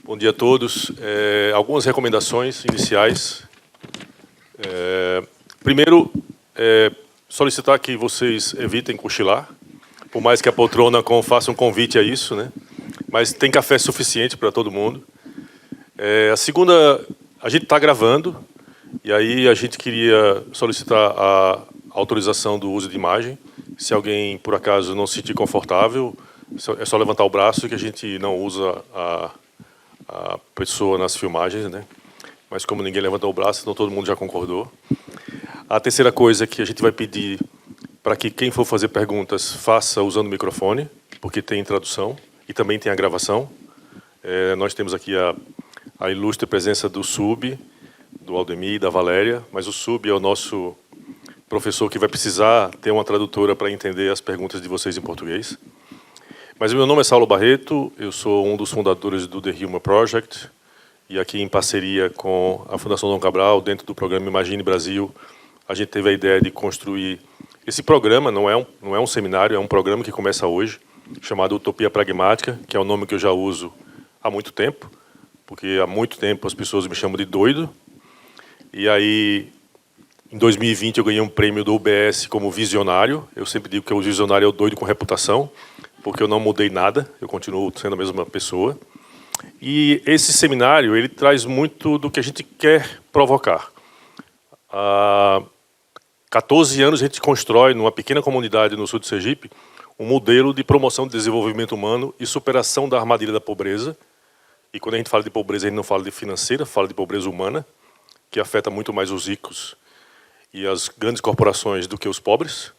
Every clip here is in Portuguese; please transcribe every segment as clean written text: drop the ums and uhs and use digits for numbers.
Bom dia a todos. Algumas recomendações iniciais. Primeiro, solicitar que vocês evitem cochilar, por mais que a poltrona faça um convite a isso, né? Mas tem café suficiente para todo mundo. A segunda, a gente está gravando, e aí a gente queria solicitar a autorização do uso de imagem. Se alguém, por acaso, não se sentir confortável, é só levantar o braço que a gente não usa a pessoa nas filmagens, né? Mas como ninguém levantou o braço, então todo mundo já concordou. A terceira coisa é que a gente vai pedir para que quem for fazer perguntas faça usando o microfone, porque tem tradução e também tem a gravação. Nós temos aqui a ilustre presença do Sub, do Aldemir e da Valéria, mas o Sub é o nosso professor que vai precisar ter uma tradutora para entender as perguntas de vocês em português. Mas o meu nome é Saulo Barreto, eu sou um dos fundadores do The Human Project, e aqui em parceria com a Fundação Dom Cabral, dentro do programa Imagine Brasil, a gente teve a ideia de construir esse programa, não é um seminário, é um programa que começa hoje, chamado Utopia Pragmática, que é o nome que eu já uso há muito tempo, porque há muito tempo as pessoas me chamam de doido. E aí, em 2020, eu ganhei um prêmio do UBS como visionário. Eu sempre digo que o visionário é o doido com reputação, porque eu não mudei nada, eu continuo sendo a mesma pessoa. E esse seminário, ele traz muito do que a gente quer provocar. Há 14 anos a gente constrói, numa pequena comunidade no sul de Sergipe, um modelo de promoção de desenvolvimento humano e superação da armadilha da pobreza. E quando a gente fala de pobreza, a gente não fala de financeira, fala de pobreza humana, que afeta muito mais os ricos e as grandes corporações do que os pobres,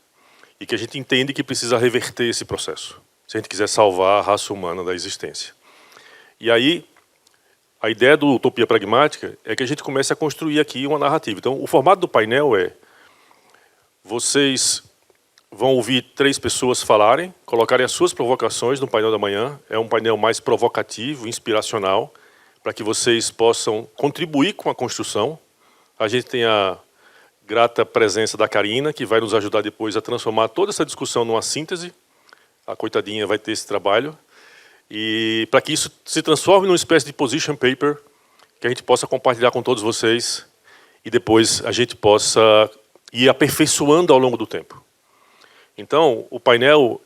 e que a gente entende que precisa reverter esse processo, se a gente quiser salvar a raça humana da existência. E aí, a ideia do Utopia Pragmática é que a gente comece a construir aqui uma narrativa. Então, o formato do painel é: vocês vão ouvir 3 pessoas falarem, colocarem as suas provocações no painel da manhã. É um painel mais provocativo, inspiracional, para que vocês possam contribuir com a construção. A gente tem a grata presença da Karina, que vai nos ajudar depois a transformar toda essa discussão numa síntese. A coitadinha vai ter esse trabalho. E para que isso se transforme numa espécie de position paper, que a gente possa compartilhar com todos vocês e depois a gente possa ir aperfeiçoando ao longo do tempo. Então, o painel,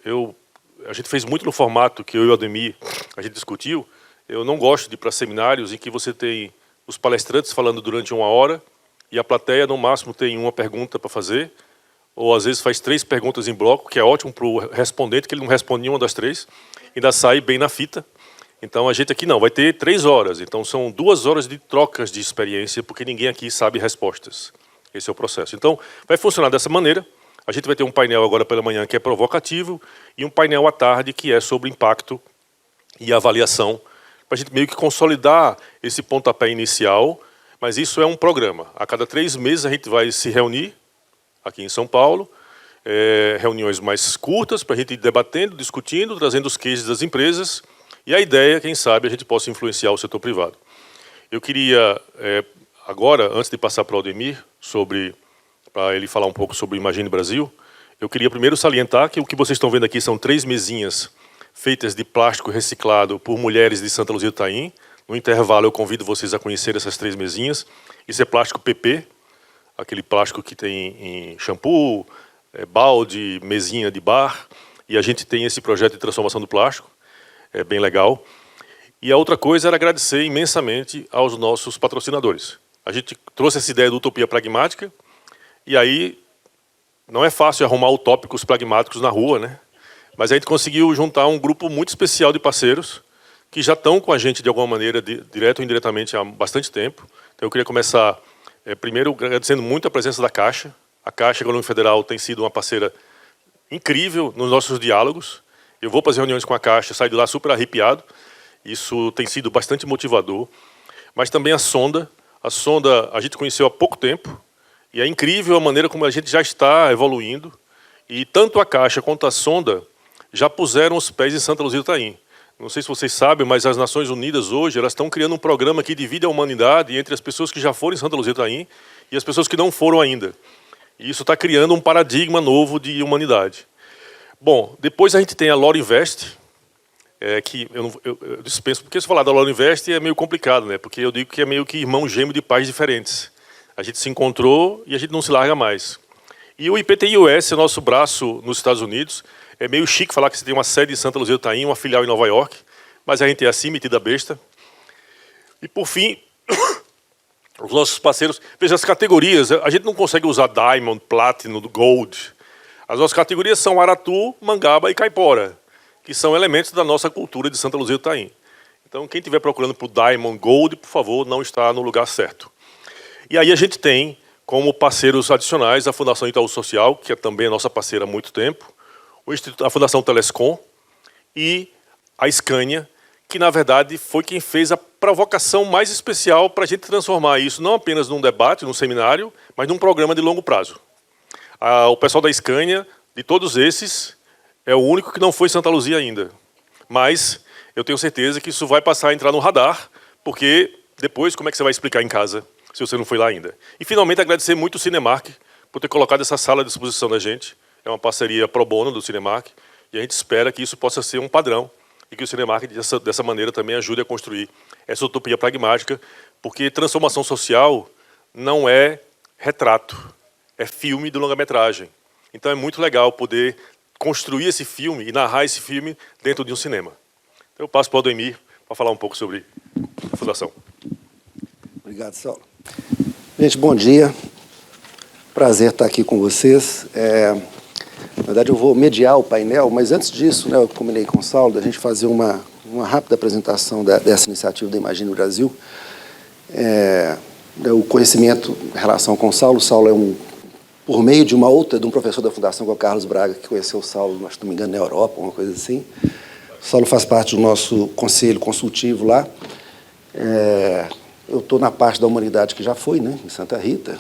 a gente fez muito no formato que eu e o Aldemir, a gente discutiu. Eu não gosto de ir para seminários em que você tem os palestrantes falando durante 1 hora e a plateia, no máximo, tem uma pergunta para fazer, ou às vezes faz 3 perguntas em bloco, que é ótimo para o respondente, que ele não responde nenhuma das 3, ainda sai bem na fita. Então, a gente aqui não, vai ter 3 horas. Então, são 2 horas de trocas de experiência, porque ninguém aqui sabe respostas. Esse é o processo. Então, vai funcionar dessa maneira. A gente vai ter um painel agora pela manhã que é provocativo e um painel à tarde que é sobre impacto e avaliação, para a gente meio que consolidar esse pontapé inicial, mas isso é um programa. A cada 3 meses a gente vai se reunir aqui em São Paulo, reuniões mais curtas para a gente ir debatendo, discutindo, trazendo os cases das empresas, e a ideia, quem sabe, a gente possa influenciar o setor privado. Eu queria, agora, antes de passar para o Aldemir, para ele falar um pouco sobre o Imagine Brasil, eu queria primeiro salientar que o que vocês estão vendo aqui são 3 mesinhas feitas de plástico reciclado por mulheres de Santa Luzia do Itaim. No intervalo, eu convido vocês a conhecer essas 3 mesinhas. Isso é plástico PP, aquele plástico que tem em shampoo, balde, mesinha de bar. E a gente tem esse projeto de transformação do plástico, é bem legal. E a outra coisa era agradecer imensamente aos nossos patrocinadores. A gente trouxe essa ideia do Utopia Pragmática, e aí não é fácil arrumar utópicos pragmáticos na rua, né? Mas a gente conseguiu juntar um grupo muito especial de parceiros que já estão com a gente de alguma maneira, direto ou indiretamente, há bastante tempo. Então eu queria começar, primeiro, agradecendo muito a presença da Caixa. A Caixa Econômica Federal tem sido uma parceira incrível nos nossos diálogos. Eu vou para as reuniões com a Caixa, saio de lá super arrepiado. Isso tem sido bastante motivador. Mas também a Sonda. A Sonda a gente conheceu há pouco tempo. E é incrível a maneira como a gente já está evoluindo. E tanto a Caixa quanto a Sonda já puseram os pés em Santa Luzia do Itaim. Não sei se vocês sabem, mas as Nações Unidas hoje elas estão criando um programa que divide a humanidade entre as pessoas que já foram em Santa Luzia do Itaim e as pessoas que não foram ainda. E isso está criando um paradigma novo de humanidade. Bom, depois a gente tem a Loro Invest. é que eu dispenso, porque se falar da Law Invest é meio complicado, né? Porque eu digo que é meio que irmão gêmeo de pais diferentes. A gente se encontrou e a gente não se larga mais. E o IPTI-US, nosso braço nos Estados Unidos, é meio chique falar que você tem uma sede em Santa Luzia do Itaim, uma filial em Nova York, mas a gente é assim, metida besta. E, por fim, os nossos parceiros... Veja, as categorias, a gente não consegue usar Diamond, Platinum, Gold. As nossas categorias são Aratu, Mangaba e Caipora, que são elementos da nossa cultura de Santa Luzia do Itaim. Então, quem estiver procurando por Diamond, Gold, por favor, não está no lugar certo. E aí a gente tem, como parceiros adicionais, a Fundação Itaú Social, que é também a nossa parceira há muito tempo, a Fundação Telescom e a Scania, que, na verdade, foi quem fez a provocação mais especial para a gente transformar isso não apenas num debate, num seminário, mas num programa de longo prazo. O pessoal da Scania, de todos esses, é o único que não foi em Santa Luzia ainda. Mas eu tenho certeza que isso vai passar a entrar no radar, porque depois, como é que você vai explicar em casa, se você não foi lá ainda? E, finalmente, agradecer muito o Cinemark por ter colocado essa sala à disposição da gente. É uma parceria pro bono do Cinemark, e a gente espera que isso possa ser um padrão, e que o Cinemark, dessa maneira, também ajude a construir essa utopia pragmática, porque transformação social não é retrato, é filme de longa-metragem. Então, é muito legal poder construir esse filme e narrar esse filme dentro de um cinema. Então, eu passo para o Ademir para falar um pouco sobre a Fundação. Obrigado, Saulo. Gente, bom dia. Prazer estar aqui com vocês. Na verdade, eu vou mediar o painel, mas antes disso, né, eu combinei com o Saulo da gente fazer uma rápida apresentação dessa iniciativa da Imagine Brasil. O conhecimento em relação com o Saulo é por meio de um professor da Fundação, que é o Carlos Braga, que conheceu o Saulo, se não me engano, na Europa, uma coisa assim. O Saulo faz parte do nosso conselho consultivo lá. Eu estou na parte da humanidade que já foi, né, em Santa Rita,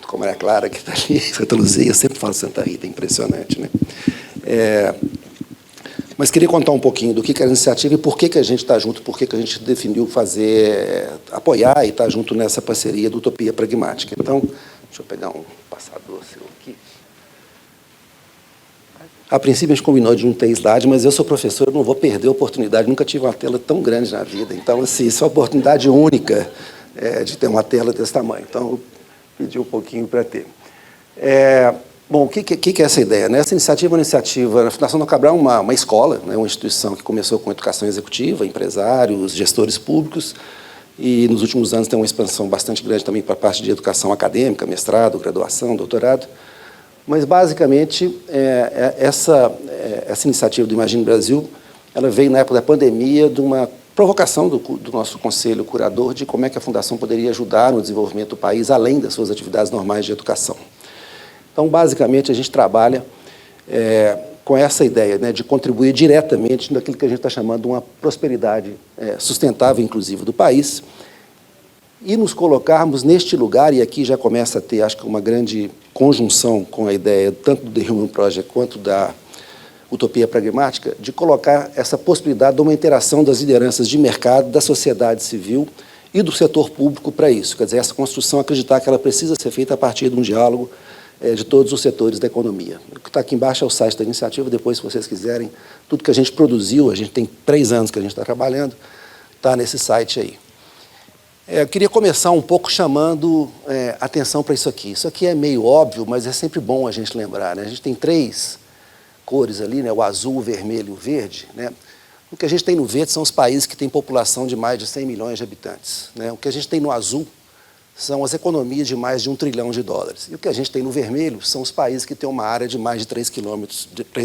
como Maria Clara, que está ali, Santa Luzia, eu sempre falo Santa Rita, é impressionante, né? Mas queria contar um pouquinho do que é a iniciativa e por que a gente está junto, por que a gente definiu apoiar e estar junto nessa parceria do Utopia Pragmática. Então, deixa eu pegar um passador seu aqui. A princípio, a gente combinou de não ter slide, mas eu sou professor, eu não vou perder a oportunidade, nunca tive uma tela tão grande na vida. Então, assim, isso é uma oportunidade única de ter uma tela desse tamanho. Então, eu pedi um pouquinho para ter. Bom, o que é essa ideia? Essa iniciativa é uma iniciativa... A Fundação Dom Cabral é uma escola, né, uma instituição que começou com educação executiva, empresários, gestores públicos, e nos últimos anos tem uma expansão bastante grande também para a parte de educação acadêmica, mestrado, graduação, doutorado. Mas, basicamente, essa iniciativa do Imagine Brasil, ela veio na época da pandemia de uma provocação do nosso conselho curador de como é que a Fundação poderia ajudar no desenvolvimento do país, além das suas atividades normais de educação. Então, basicamente, a gente trabalha com essa ideia, né, de contribuir diretamente naquilo que a gente está chamando de uma prosperidade sustentável, inclusive, do país, e nos colocarmos neste lugar, e aqui já começa a ter, acho que, uma grande conjunção com a ideia tanto do The Human Project quanto da Utopia Pragmática, de colocar essa possibilidade de uma interação das lideranças de mercado, da sociedade civil e do setor público para isso. Quer dizer, essa construção, acreditar que ela precisa ser feita a partir de um diálogo de todos os setores da economia. O que está aqui embaixo é o site da iniciativa, depois, se vocês quiserem, tudo que a gente produziu, a gente tem 3 anos que a gente está trabalhando, está nesse site aí. Eu queria começar um pouco chamando atenção para isso aqui. Isso aqui é meio óbvio, mas é sempre bom a gente lembrar, né? A gente tem 3 cores ali, né? O azul, o vermelho e o verde, né? O que a gente tem no verde são os países que têm população de mais de 100 milhões de habitantes, né? O que a gente tem no azul são as economias de mais de $1 trilhão. E o que a gente tem no vermelho são os países que têm uma área de mais de 3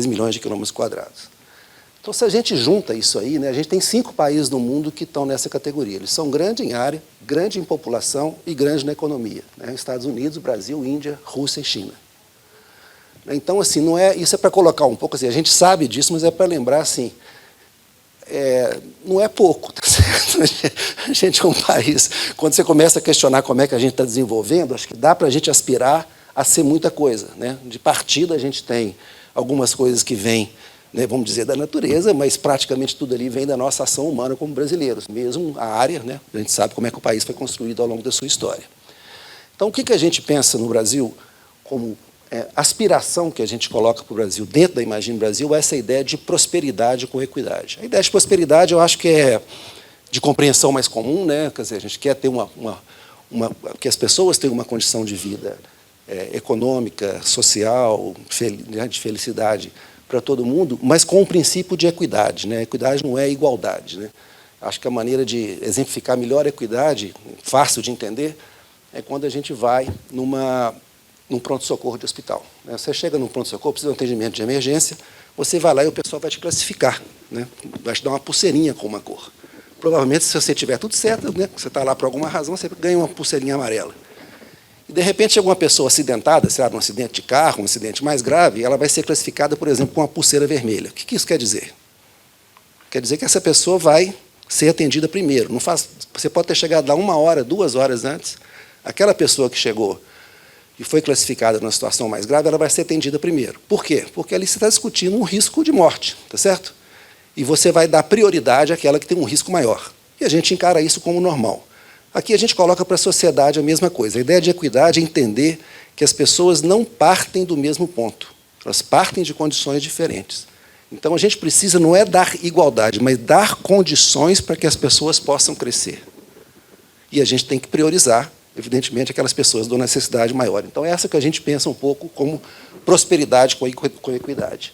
milhões de quilômetros quadrados. Então, se a gente junta isso aí, né, a gente tem 5 países no mundo que estão nessa categoria. Eles são grandes em área, grandes em população e grandes na economia, né? Estados Unidos, Brasil, Índia, Rússia e China. Então, assim, isso é para colocar um pouco, assim, a gente sabe disso, mas é para lembrar, assim, não é pouco, tá certo? A gente é um país, quando você começa a questionar como é que a gente está desenvolvendo, acho que dá para a gente aspirar a ser muita coisa, né? De partida, a gente tem algumas coisas que vêm, né, vamos dizer, da natureza, mas praticamente tudo ali vem da nossa ação humana como brasileiros, mesmo a área, né, a gente sabe como é que o país foi construído ao longo da sua história. Então, o que a gente pensa no Brasil como aspiração que a gente coloca para o Brasil, dentro da Imagine Brasil, é essa ideia de prosperidade com equidade. A ideia de prosperidade, eu acho que é de compreensão mais comum, né? Quer dizer, a gente quer ter que as pessoas tenham uma condição de vida econômica, social, de felicidade para todo mundo, mas com o princípio de equidade, né? Equidade não é igualdade, né? Acho que a maneira de exemplificar melhor a equidade, fácil de entender, é quando a gente vai num pronto-socorro de hospital. Você chega num pronto-socorro, precisa de um atendimento de emergência, você vai lá e o pessoal vai te classificar, né? Vai te dar uma pulseirinha com uma cor. Provavelmente, se você tiver tudo certo, né, você está lá por alguma razão, você ganha uma pulseirinha amarela. E, de repente, chega uma pessoa acidentada, sei lá, num acidente de carro, um acidente mais grave, ela vai ser classificada, por exemplo, com uma pulseira vermelha. O que isso quer dizer? Quer dizer que essa pessoa vai ser atendida primeiro. Você pode ter chegado lá 1 hora, 2 horas antes, aquela pessoa que chegou e foi classificada numa situação mais grave, ela vai ser atendida primeiro. Por quê? Porque ali você está discutindo um risco de morte, tá certo? E você vai dar prioridade àquela que tem um risco maior. E a gente encara isso como normal. Aqui a gente coloca para a sociedade a mesma coisa. A ideia de equidade é entender que as pessoas não partem do mesmo ponto. Elas partem de condições diferentes. Então, a gente precisa não é dar igualdade, mas dar condições para que as pessoas possam crescer. E a gente tem que priorizar, evidentemente, aquelas pessoas de uma necessidade maior. Então, é essa que a gente pensa um pouco como prosperidade com equidade.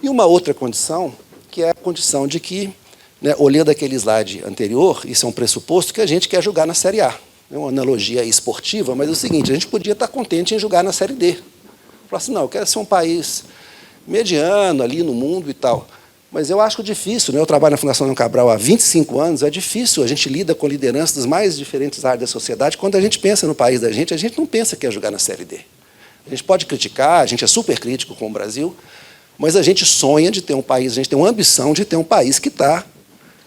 E uma outra condição, que é a condição de que, né, olhando aquele slide anterior, isso é um pressuposto que a gente quer jogar na Série A. É uma analogia esportiva, mas é o seguinte, a gente podia estar contente em jogar na Série D. Falar assim, não, eu quero ser um país mediano ali no mundo e tal. Mas eu acho difícil, né? Eu trabalho na Fundação Dom Cabral há 25 anos, é difícil, a gente lida com lideranças das mais diferentes áreas da sociedade. Quando a gente pensa no país da gente não pensa que é jogar na Série D. A gente pode criticar, a gente é super crítico com o Brasil, mas a gente sonha de ter um país, a gente tem uma ambição de ter um país que está.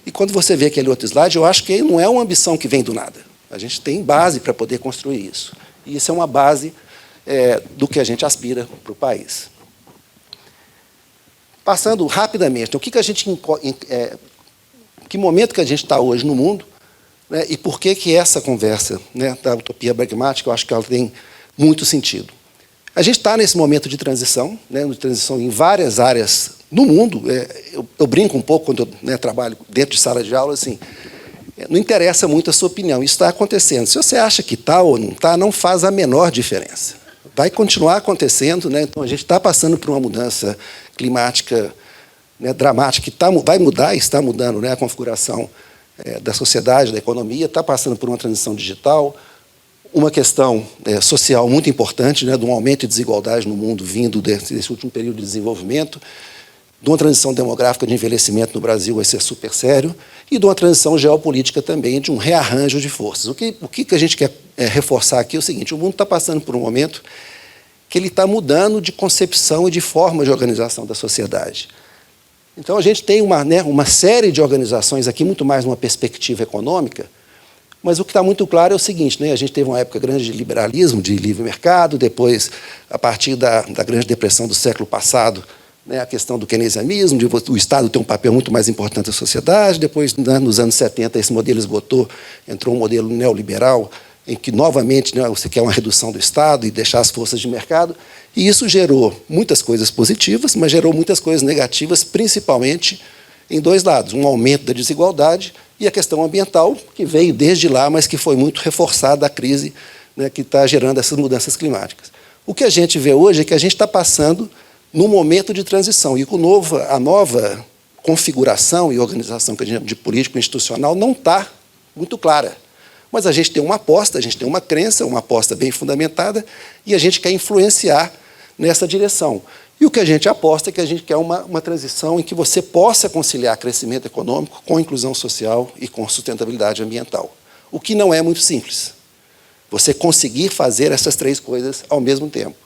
E quando você vê aquele outro slide, eu acho que não é uma ambição que vem do nada. A gente tem base para poder construir isso. E isso é uma base do que a gente aspira para o país. Passando rapidamente, então, que momento que a gente está hoje no mundo, né, e por que essa conversa, né, da utopia pragmática, eu acho que ela tem muito sentido. A gente está nesse momento de transição, né, de transição em várias áreas no mundo. Eu brinco um pouco quando eu, né, trabalho dentro de sala de aula, assim, não interessa muito a sua opinião, isso está acontecendo. Se você acha que está ou não está, não faz a menor diferença. Vai continuar acontecendo, né? Então a gente está passando por uma mudança climática, né, dramática, que vai mudar e está mudando, né, a configuração da sociedade, da economia, está passando por uma transição digital, uma questão social muito importante, né, de um aumento de desigualdade no mundo vindo desse último período de desenvolvimento, de uma transição demográfica de envelhecimento no Brasil vai ser super sério, e de uma transição geopolítica também, de um rearranjo de forças. O que a gente quer reforçar aqui é o seguinte, o mundo está passando por um momento que ele está mudando de concepção e de forma de organização da sociedade. Então, a gente tem uma série de organizações aqui, muito mais numa perspectiva econômica, mas o que está muito claro é o seguinte, né, a gente teve uma época grande de liberalismo, de livre mercado, depois, a partir da Grande Depressão do século passado, né, a questão do keynesianismo, de o Estado ter um papel muito mais importante na sociedade, depois, nos anos 70, esse modelo esgotou, entrou um modelo neoliberal, em que, novamente, né, você quer uma redução do Estado e deixar as forças de mercado, e isso gerou muitas coisas positivas, mas gerou muitas coisas negativas, principalmente em dois lados, um aumento da desigualdade e a questão ambiental, que veio desde lá, mas que foi muito reforçada a crise, né, que está gerando essas mudanças climáticas. O que a gente vê hoje é que a gente está passando num momento de transição, e a nova configuração e organização que a gente de político institucional não está muito clara. Mas a gente tem uma aposta, a gente tem uma crença, uma aposta bem fundamentada, e a gente quer influenciar nessa direção. E o que a gente aposta é que a gente quer uma transição em que você possa conciliar crescimento econômico com inclusão social e com sustentabilidade ambiental. O que não é muito simples. Você conseguir fazer essas três coisas ao mesmo tempo.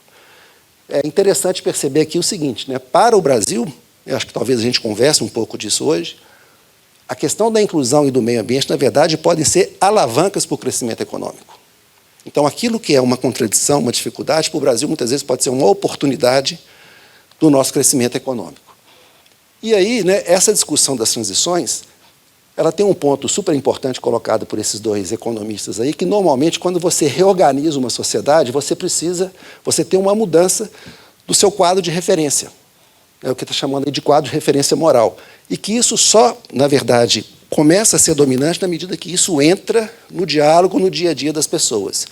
É interessante perceber aqui o seguinte, né, para o Brasil, eu acho que talvez a gente converse um pouco disso hoje, a questão da inclusão e do meio ambiente, na verdade, podem ser alavancas para o crescimento econômico. Então, aquilo que é uma contradição, uma dificuldade, para o Brasil, muitas vezes, pode ser uma oportunidade do nosso crescimento econômico. E aí, né, essa discussão das transições, ela tem um ponto super importante colocado por esses dois economistas aí, que normalmente quando você reorganiza uma sociedade, você tem uma mudança do seu quadro de referência. É o que está chamando aí de quadro de referência moral. E que isso só, na verdade, começa a ser dominante na medida que isso entra no diálogo, no dia a dia das pessoas.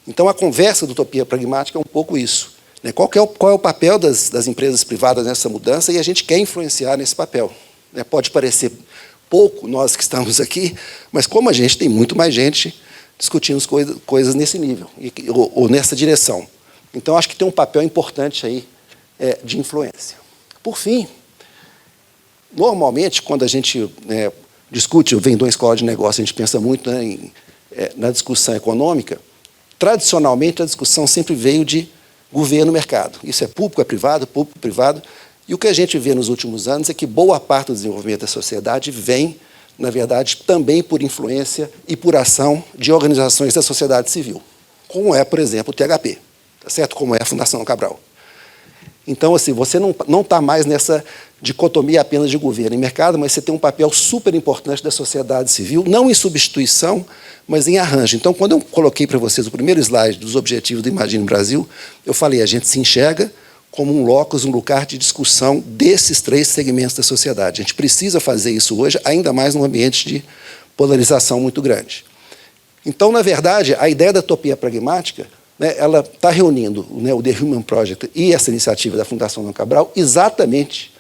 Então, a conversa do Utopia Pragmática é um pouco isso. Né? Qual é o papel das empresas privadas nessa mudança? E a gente quer influenciar nesse papel. Né? Pode parecer pouco, nós que estamos aqui, mas como a gente tem muito mais gente discutindo coisas nesse nível, ou nessa direção. Então, acho que tem um papel importante aí de influência. Por fim, normalmente, quando a gente discute, eu venho de uma escola de negócio, a gente pensa muito na discussão econômica, tradicionalmente a discussão sempre veio de governo-mercado. Isso é público-privado, público-privado, e o que a gente vê nos últimos anos é que boa parte do desenvolvimento da sociedade vem, na verdade, também por influência e por ação de organizações da sociedade civil, como é, por exemplo, o THP, tá certo? Como é a Fundação Cabral. Então, assim, você não está mais nessa dicotomia apenas de governo e mercado, mas você tem um papel super importante da sociedade civil, não em substituição, mas em arranjo. Então, quando eu coloquei para vocês o primeiro slide dos objetivos do Imagine Brasil, eu falei, a gente se enxerga como um locus, um lugar de discussão desses três segmentos da sociedade. A gente precisa fazer isso hoje, ainda mais num ambiente de polarização muito grande. Então, na verdade, a ideia da utopia pragmática, ela está reunindo o The Human Project e essa iniciativa da Fundação Dom Cabral exatamente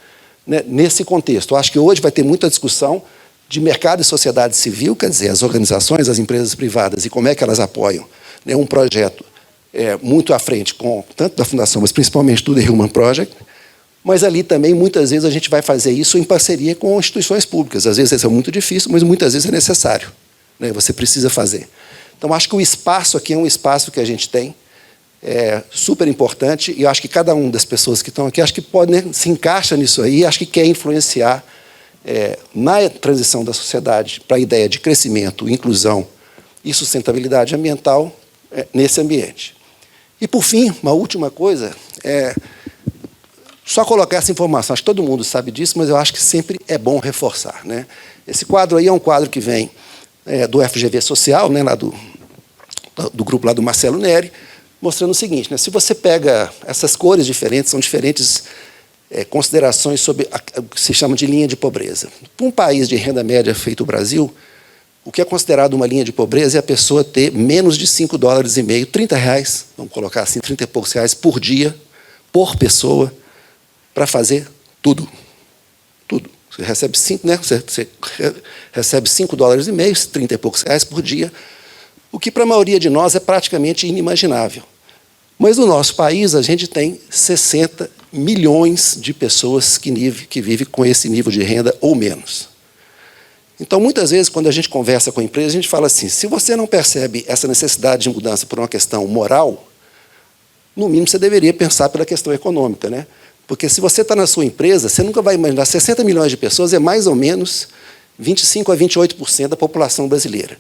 nesse contexto. Eu acho que hoje vai ter muita discussão de mercado e sociedade civil, quer dizer, as organizações, as empresas privadas, e como é que elas apoiam um projeto muito à frente, tanto da Fundação, mas principalmente do The Human Project, mas ali também, muitas vezes, a gente vai fazer isso em parceria com instituições públicas. Às vezes isso é muito difícil, mas muitas vezes é necessário. Você precisa fazer. Então, acho que o espaço aqui é um espaço que a gente tem, super importante, e eu acho que cada uma das pessoas que estão aqui, acho que se encaixa nisso aí, acho que quer influenciar na transição da sociedade para a ideia de crescimento, inclusão e sustentabilidade ambiental nesse ambiente. E, por fim, uma última coisa, só colocar essa informação. Acho que todo mundo sabe disso, mas eu acho que sempre é bom reforçar. Né? Esse quadro aí é um quadro que vem do FGV Social, lá do grupo lá do Marcelo Neri, mostrando o seguinte, se você pega essas cores diferentes, são diferentes considerações sobre o que se chama de linha de pobreza. Para um país de renda média feito o Brasil, o que é considerado uma linha de pobreza é a pessoa ter menos de $5,50, R$30, vamos colocar assim, 30 e poucos reais por dia, por pessoa, para fazer tudo. Tudo. Você recebe você recebe $5,50, 30 e poucos reais por dia, o que para a maioria de nós é praticamente inimaginável. Mas no nosso país a gente tem 60 milhões de pessoas que vivem com esse nível de renda ou menos. Então, muitas vezes, quando a gente conversa com a empresa, a gente fala assim, se você não percebe essa necessidade de mudança por uma questão moral, no mínimo você deveria pensar pela questão econômica. Né? Porque se você está na sua empresa, você nunca vai imaginar, 60 milhões de pessoas é mais ou menos 25% a 28% da população brasileira.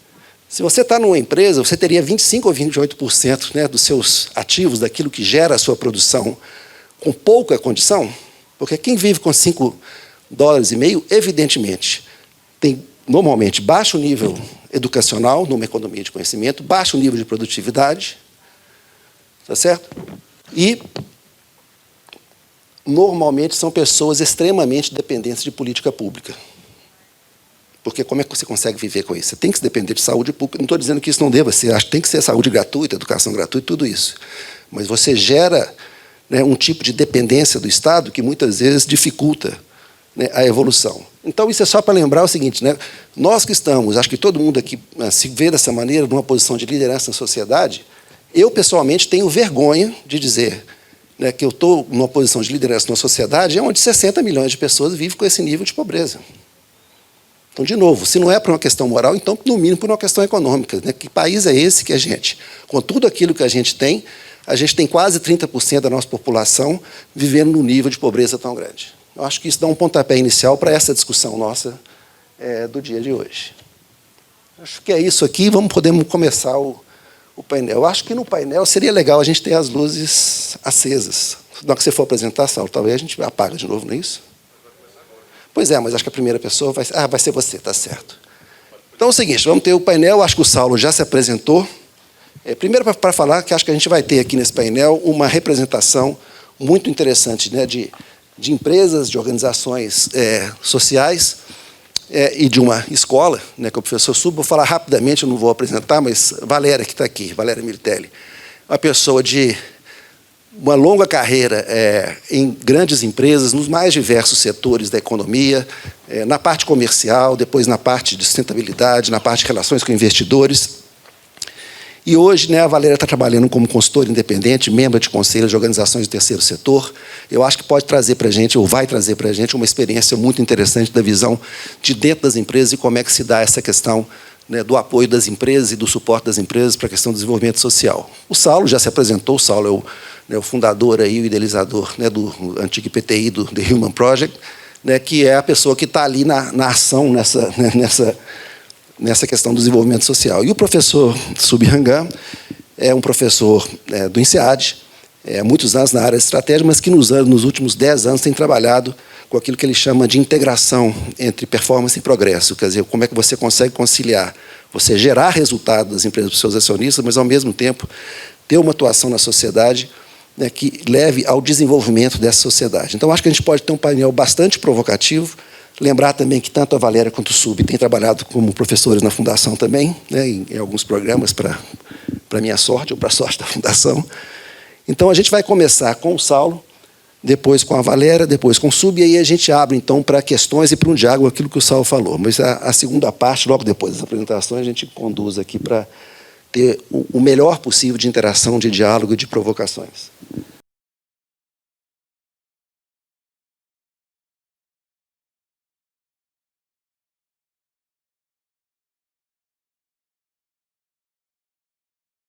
Se você está numa empresa, você teria 25% ou 28% dos seus ativos, daquilo que gera a sua produção, com pouca condição, porque quem vive com $5,50, evidentemente, tem, normalmente, baixo nível educacional, numa economia de conhecimento, baixo nível de produtividade, tá certo? E, normalmente, são pessoas extremamente dependentes de política pública. Porque como é que você consegue viver com isso? Você tem que se depender de saúde pública. Não estou dizendo que isso não deva ser. Acho que tem que ser saúde gratuita, educação gratuita, tudo isso. Mas você gera um tipo de dependência do Estado que muitas vezes dificulta a evolução. Então, isso é só para lembrar o seguinte, nós que estamos, acho que todo mundo aqui se vê dessa maneira, numa posição de liderança na sociedade, eu, pessoalmente, tenho vergonha de dizer que eu estou numa posição de liderança na sociedade onde 60 milhões de pessoas vivem com esse nível de pobreza. Então, de novo, se não é por uma questão moral, então, no mínimo, por uma questão econômica. Que país é esse que a gente, com tudo aquilo que a gente tem quase 30% da nossa população vivendo num nível de pobreza tão grande. Eu acho que isso dá um pontapé inicial para essa discussão nossa do dia de hoje. Acho que é isso aqui, podemos começar o painel. Eu acho que no painel seria legal a gente ter as luzes acesas. Na hora que você for apresentar, Saulo, talvez a gente apaga de novo, não é isso? Pois é, mas acho que a primeira pessoa vai ser você, tá certo. Então é o seguinte, vamos ter o painel, acho que o Saulo já se apresentou. Primeiro, para falar que acho que a gente vai ter aqui nesse painel uma representação muito interessante, né, de empresas, de organizações sociais e de uma escola, né, que é o professor Subo. Vou falar rapidamente, eu não vou apresentar, mas Valéria, que está aqui, Valéria Militelli, uma pessoa de uma longa carreira em grandes empresas, nos mais diversos setores da economia, na parte comercial, depois na parte de sustentabilidade, na parte de relações com investidores. E hoje, né, a Valéria está trabalhando como consultora independente, membro de conselhos de organizações do terceiro setor. Eu acho que pode trazer para a gente, ou vai trazer para a gente, uma experiência muito interessante da visão de dentro das empresas e como é que se dá essa questão, né, do apoio das empresas e do suporte das empresas para a questão do desenvolvimento social. O Saulo já se apresentou, o Saulo é o fundador aí, o idealizador, né, do antigo IPTI, do The Human Project, né, que é a pessoa que está ali na ação nessa questão do desenvolvimento social. E o professor Subhangam é um professor do INSEAD, há muitos anos na área de estratégia, mas que nos últimos 10 anos tem trabalhado com aquilo que ele chama de integração entre performance e progresso. Quer dizer, como é que você consegue conciliar, você gerar resultado das empresas para os seus acionistas, mas, ao mesmo tempo, ter uma atuação na sociedade, né, que leve ao desenvolvimento dessa sociedade. Então, acho que a gente pode ter um painel bastante provocativo. Lembrar também que tanto a Valéria quanto o Sub têm trabalhado como professores na Fundação também, né, em alguns programas, para minha sorte ou para a sorte da Fundação. Então, a gente vai começar com o Saulo, depois com a Valéria, depois com o Sub, e aí a gente abre, então, para questões e para um diálogo aquilo que o Saulo falou. Mas a segunda parte, logo depois das apresentações, a gente conduz aqui para ter o melhor possível de interação, de diálogo e de provocações.